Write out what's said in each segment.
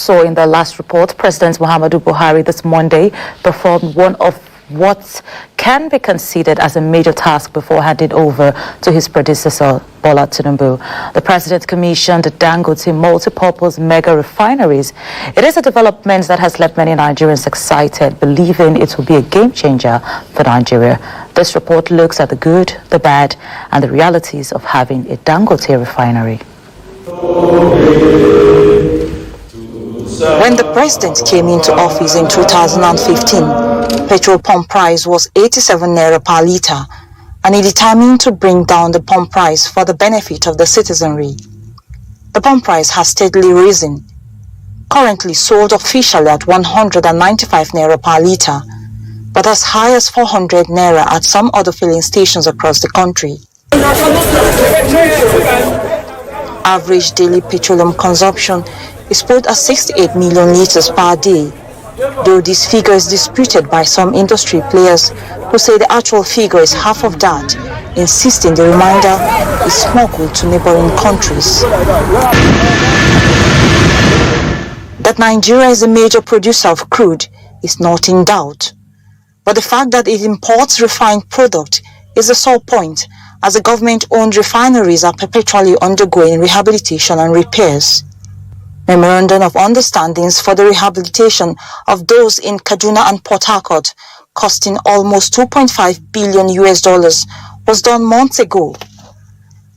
So in the last report, President Muhammadu Buhari this Monday performed one of what can be considered as a major task before handing over to his predecessor, Bola Tinubu. The president commissioned the Dangote multi-purpose mega refineries. It is a development that has left many Nigerians excited, believing it will be a game changer for Nigeria. This report looks at the good, the bad, and the realities of having a Dangote refinery. When the president came into office in 2015, petrol pump price was 87 naira per litre, and he determined to bring down the pump price for the benefit of the citizenry. The pump price has steadily risen, currently sold officially at 195 naira per litre, but as high as 400 naira at some other filling stations across the country. Average daily petroleum consumption is put at 68 million litres per day, though this figure is disputed by some industry players who say the actual figure is half of that, insisting the remainder is smuggled to neighboring countries. That Nigeria is a major producer of crude is not in doubt, but the fact that it imports refined product is the sole point, as the government-owned refineries are perpetually undergoing rehabilitation and repairs. Memorandum of Understandings for the rehabilitation of those in Kaduna and Port Harcourt, costing almost $2.5 billion was done months ago.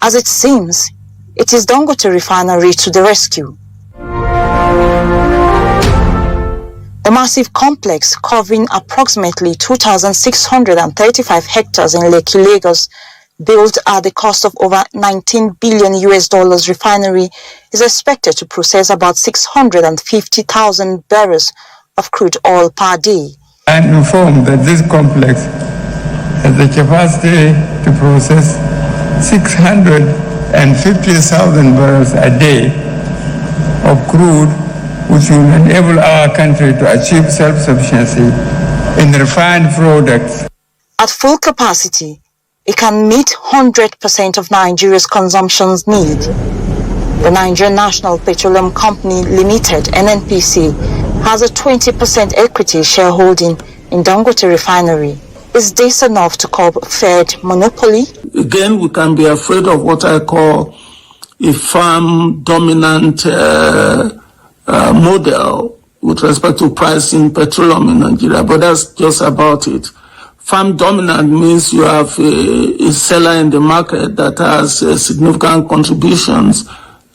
As it seems, it is Dangote Refinery to the rescue. The massive complex, covering approximately 2,635 hectares in Lekki, Lagos, built at the cost of over $19 billion refinery, is expected to process about 650,000 barrels of crude oil per day. I am informed that this complex has the capacity to process 650,000 barrels a day of crude, which will enable our country to achieve self-sufficiency in refined products. At full capacity, it can meet 100% of Nigeria's consumption need. The Nigerian National Petroleum Company Limited, NNPC, has a 20% equity shareholding in Dangote Refinery. Is this enough to curb Fed monopoly? Again, we can be afraid of what I call a farm-dominant model with respect to pricing petroleum in Nigeria, but that's just about it. Farm dominant means you have a seller in the market that has significant contributions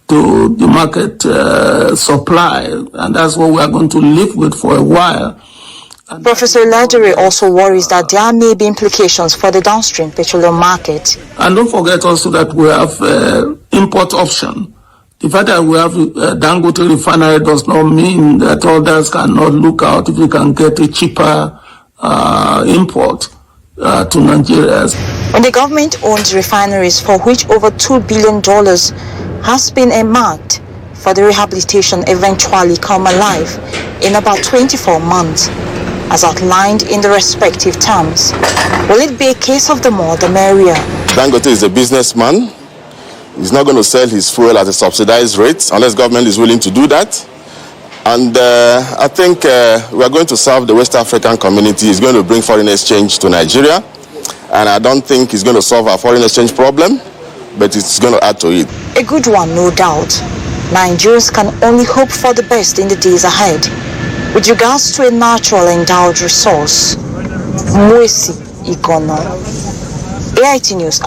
to the market supply, and that's what we are going to live with for a while. And Professor Ladere also worries that there may be implications for the downstream petroleum market. And don't forget also that we have import option. The fact that we have Dangote Refinery does not mean that others cannot look out if we can get a cheaper import to Nigeria. When the government owns refineries for which over $2 billion has been earmarked for the rehabilitation eventually come alive in about 24 months, as outlined in the respective terms, will it be a case of the more the merrier? Dangote is a businessman. He's not going to sell his fuel at a subsidized rate unless government is willing to do that. And I think we are going to serve the West African community. It's going to bring foreign exchange to Nigeria. And I don't think it's going to solve our foreign exchange problem, but it's going to add to it. A good one, no doubt. Nigerians can only hope for the best in the days ahead. With regards to a natural endowed resource, Mwesi Ikono, AIT News.